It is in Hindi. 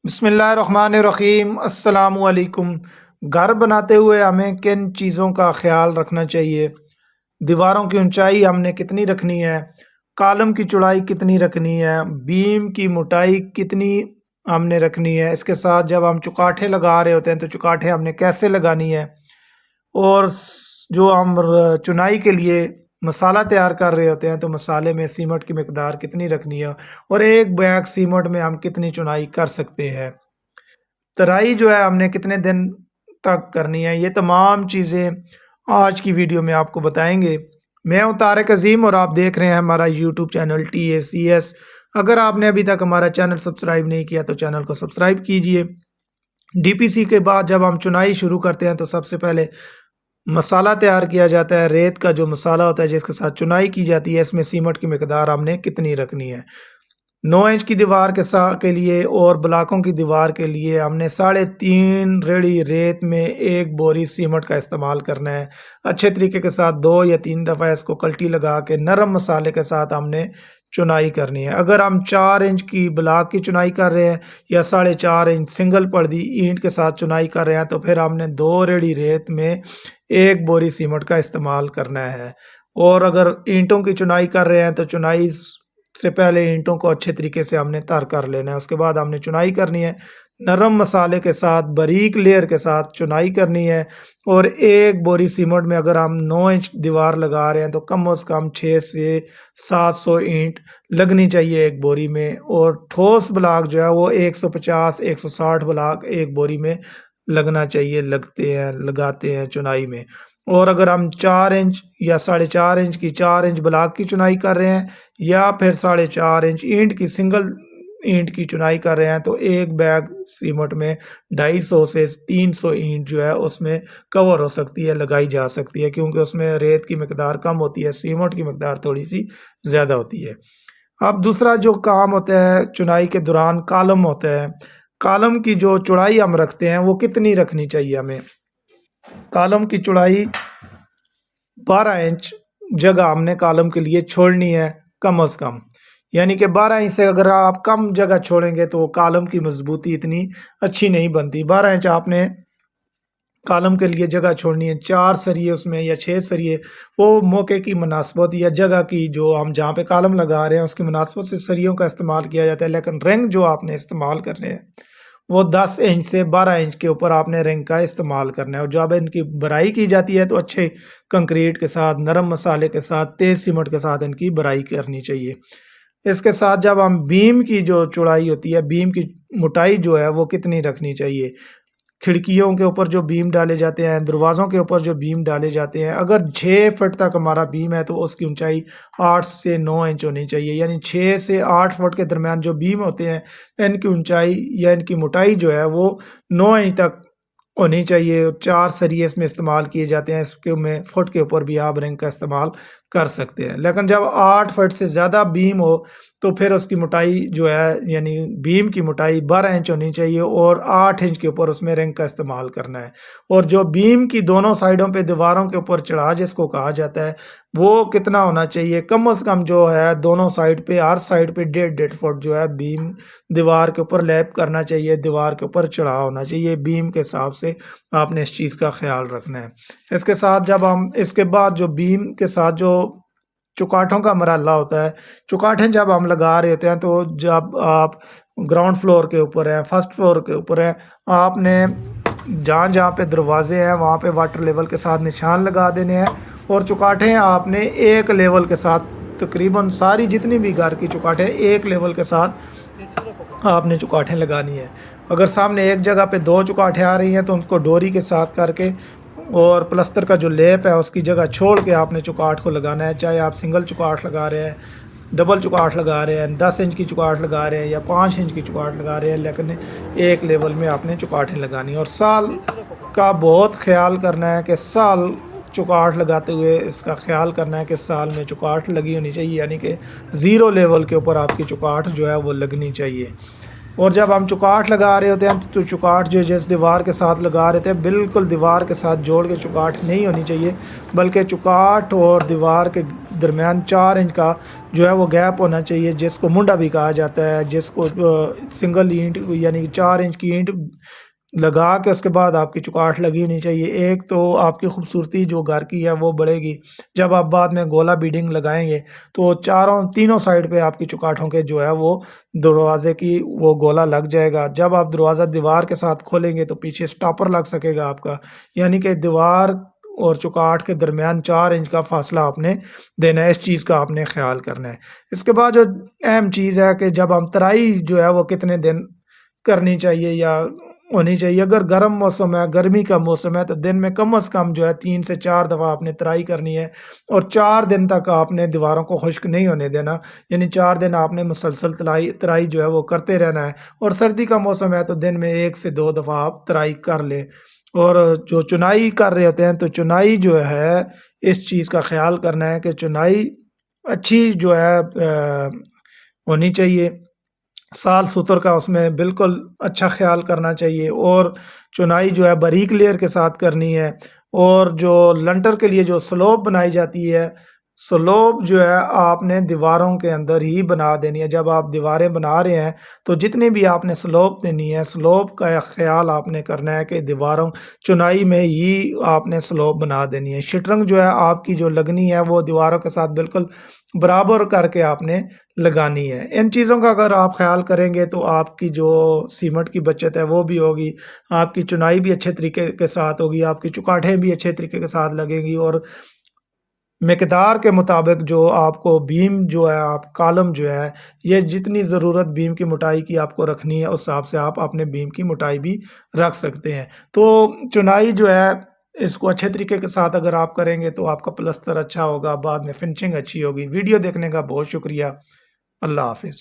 बिस्मिल्लाहिर्रहमानिर्रहीम अस्सलामुअलैकुम। घर बनाते हुए हमें किन चीज़ों का ख्याल रखना चाहिए? दीवारों की ऊंचाई हमने कितनी रखनी है? कॉलम की चौड़ाई कितनी रखनी है? बीम की मोटाई कितनी हमने रखनी है? इसके साथ जब हम चुकाठे लगा रहे होते हैं तो चुकाठे हमने कैसे लगानी है? और जो हम चुनाई के लिए मसाला तैयार कर रहे होते हैं तो मसाले में सीमट की मकदार कितनी रखनी है? और एक बैग सीमट में हम कितनी चुनाई कर सकते हैं? तराई जो है हमने कितने दिन तक करनी है? ये तमाम चीज़ें आज की वीडियो में आपको बताएँगे। मैं हूँ तारिक अज़ीम और आप देख रहे हैं हमारा यूट्यूब चैनल TACS। अगर आपने अभी तक हमारा चैनल सब्सक्राइब नहीं किया तो चैनल को सब्सक्राइब कीजिए। डीपीसी के बाद जब हम चुनाई शुरू करते हैं तो सबसे पहले मसाला तैयार किया जाता है। रेत का जो मसाला होता है जिसके साथ चुनाई की जाती है, इसमें सीमट की मकदार हमने कितनी रखनी है? 9 इंच की दीवार के लिए और ब्लॉकों की दीवार के लिए हमने 3.5 रेडी रेत में 1 बोरी सीमेंट का इस्तेमाल करना है। अच्छे तरीके के साथ 2 या 3 दफ़ा इसको कल्टी लगा के नरम मसाले के साथ हमने चुनाई करनी है। अगर हम 4 इंच की ब्लॉक की चुनाई कर रहे हैं या 4.5 इंच सिंगल पर्दी ईंट के साथ चुनाई कर रहे हैं तो फिर हमने 2 रेडी रेत में 1 बोरी सीमेंट का इस्तेमाल करना है। और अगर ईंटों की चुनाई कर रहे हैं तो चुनाई से पहले ईंटों को अच्छे तरीके से हमने तर कर लेना है। उसके बाद हमने चुनाई करनी है। नरम मसाले के साथ बारीक लेयर के साथ चुनाई करनी है। और 1 बोरी सीमेंट में अगर हम 9 इंच दीवार लगा रहे हैं तो कम से कम 6 से 700 ईंट लगनी चाहिए 1 बोरी में। और ठोस ब्लॉक जो है वो 150-160 ब्लॉक 1 बोरी में लगना चाहिए, लगाते हैं चुनाई में। और अगर हम 4 इंच या 4.5 इंच की 4 इंच ब्लॉक की चुनाई कर रहे हैं या फिर 4.5 इंच ईंट की सिंगल ईंट की चुनाई कर रहे हैं तो एक बैग सीमेंट में 250 से 300 ईंट जो है उसमें कवर हो सकती है, लगाई जा सकती है, क्योंकि उसमें रेत की मकदार कम होती है, सीमेंट की मकदार थोड़ी सी ज़्यादा होती है। अब दूसरा जो काम होता है चुनाई के दौरान, कॉलम होता है। कॉलम की जो चौड़ाई हम रखते हैं वो कितनी रखनी चाहिए हमें? कॉलम की चौड़ाई 12 इंच जगह हमने कॉलम के लिए छोड़नी है कम से कम। यानी कि 12 इंच से अगर आप कम जगह छोड़ेंगे तो कॉलम की मजबूती इतनी अच्छी नहीं बनती। 12 इंच आपने कॉलम के लिए जगह छोड़नी है। 4 सरिये उसमें या 6 सरिये, वो मौके की मुनासबत या जगह की, जो हम जहाँ पे कॉलम लगा रहे हैं उसकी मुनासबत से सरियों का इस्तेमाल किया जाता है। लेकिन रिंग जो आपने इस्तेमाल करने हैं वो 10 इंच से 12 इंच के ऊपर आपने रिंग का इस्तेमाल करना है। और जब इनकी भराई की जाती है तो अच्छे कंक्रीट के साथ, नरम मसाले के साथ, तेज़ सीमेंट के साथ इनकी भराई करनी चाहिए। इसके साथ जब हम बीम की जो चौड़ाई होती है, बीम की मोटाई जो है वो कितनी रखनी चाहिए? खिड़कियों के ऊपर जो बीम डाले जाते हैं, दरवाज़ों के ऊपर जो बीम डाले जाते हैं, अगर 6 फुट तक हमारा बीम है तो उसकी ऊंचाई 8 से 9 इंच होनी चाहिए। यानी 6 से 8 फुट के दरमियान जो बीम होते हैं, इनकी ऊंचाई या इनकी मोटाई जो है वो 9 इंच तक होनी चाहिए। 4 सरिये इसमें इस्तेमाल किए जाते हैं। इसके में फुट के ऊपर भी आप रिंग का इस्तेमाल कर सकते हैं। लेकिन जब 8 फुट से ज़्यादा बीम हो तो फिर उसकी मोटाई जो है, यानी बीम की मोटाई 12 इंच होनी चाहिए और 8 इंच के ऊपर उसमें रिंग का इस्तेमाल करना है। और जो बीम की दोनों साइडों पे दीवारों के ऊपर चढ़ा जिसको कहा जाता है, वो कितना होना चाहिए? कम से कम जो है दोनों साइड पे, हर साइड पे 1.5 फुट जो है बीम दीवार के ऊपर लैप करना चाहिए, दीवार के ऊपर चढ़ा होना चाहिए। बीम के हिसाब से आपने इस चीज़ का ख्याल रखना है। इसके साथ जब हम इसके बाद जो बीम के साथ जो चुकाठों का मरहला होता है, चुकाठें जब हम लगा रहे होते हैं तो जब आप ग्राउंड फ्लोर के ऊपर हैं, फर्स्ट फ्लोर के ऊपर हैं, आपने जहाँ-जहाँ पे दरवाजे हैं वहाँ पे वाटर लेवल के साथ निशान लगा देने हैं। और चुकाठें आपने एक लेवल के साथ, तकरीबन सारी जितनी भी घर की चुकाठें एक लेवल के साथ आपने चुकाठें लगानी है। अगर सामने एक जगह पे 2 चुकाठें आ रही हैं तो उनको डोरी के साथ करके और प्लस्तर का जो लेप है उसकी जगह छोड़ के आपने चुकाठ को लगाना है। चाहे आप सिंगल चुकाठ लगा रहे हैं, डबल चुकाठ लगा रहे हैं, 10 इंच की चुकाठ लगा रहे हैं या 5 इंच की चुकाठ लगा रहे हैं, लेकिन एक लेवल में आपने चुकाठें लगानी है। और साल का बहुत ख्याल करना है कि साल चुकाठ लगाते हुए इसका ख्याल करना है कि साल में चुकाठ लगी होनी चाहिए, यानी कि 0 लेवल के ऊपर आपकी चुकाठ जो है वो लगनी चाहिए। और जब हम चुगाठ लगा रहे होते हैं तो चुगाठ जो है जिस दीवार के साथ लगा रहे थे बिल्कुल दीवार के साथ जोड़ के चुगाठ नहीं होनी चाहिए, बल्कि चुगाठ और दीवार के दरमियान 4 इंच का जो है वो गैप होना चाहिए, जिसको मुंडा भी कहा जाता है, जिसको सिंगल ईंट यानी 4 इंच की ईंट लगा के उसके बाद आपकी चुगाठ लगी होनी चाहिए। एक तो आपकी खूबसूरती जो घर की है वो बढ़ेगी। जब आप बाद में गोला बीडिंग लगाएँगे तो तीनों साइड पे आपकी चुगाठों के जो है वो दरवाज़े की वो गोला लग जाएगा। जब आप दरवाज़ा दीवार के साथ खोलेंगे तो पीछे स्टॉपर लग सकेगा आपका। यानी कि दीवार और चुगाठ के दरमियान 4 इंच का फ़ासला आपने देना है, इस चीज़ का आपने ख़्याल करना है। इसके बाद जो अहम चीज़ है कि जब हम तराई जो है वो कितने दिन करनी चाहिए या होनी चाहिए। अगर गर्म मौसम है, गर्मी का मौसम है तो दिन में कम से कम जो है 3 से 4 दफ़ा आपने तराई करनी है और 4 दिन तक आपने दीवारों को खुश्क नहीं होने देना। यानी 4 दिन आपने मुसलसल तराई तराई जो है वो करते रहना है और सर्दी का मौसम है तो दिन में 1 से 2 दफ़ा आप तराई कर लें। और जो चुनाई कर रहे होते हैं तो चुनाई जो है इस चीज़ का ख़्याल करना है कि चुनाई अच्छी जो है होनी चाहिए। साल-सुथर का उसमें बिल्कुल अच्छा ख़्याल करना चाहिए और चुनाई जो है बारीक लेयर के साथ करनी है। और जो लंटर के लिए जो स्लोप बनाई जाती है, स्लोप जो है आपने दीवारों के अंदर ही बना देनी है। जब आप दीवारें बना रहे हैं, तो जितनी भी आपने स्लोप देनी है, स्लोप का ख़्याल आपने करना है कि दीवारों चुनाई में ही आपने स्लोप बना देनी है। शटरंग जो है आपकी जो लगनी है, वो दीवारों के साथ बिल्कुल बराबर करके आपने लगानी है। इन चीज़ों का अगर आप ख़्याल करेंगे तो आपकी जो सीमेंट की बचत है वो भी होगी, आपकी चुनाई भी अच्छे तरीके के साथ होगी, आपकी चुगाठें भी अच्छे तरीके के साथ लगेंगी और मिकदार के मुताबिक जो आपको बीम जो है आप कॉलम जो है, ये जितनी ज़रूरत बीम की मोटाई की आपको रखनी है, उस हिसाब से आप अपने बीम की मोटाई भी रख सकते हैं। तो चुनाई जो है, इसको अच्छे तरीके के साथ अगर आप करेंगे तो आपका प्लस्तर अच्छा होगा, बाद में फिनिशिंग अच्छी होगी। वीडियो देखने का बहुत शुक्रिया। अल्लाह हाफ़िज़।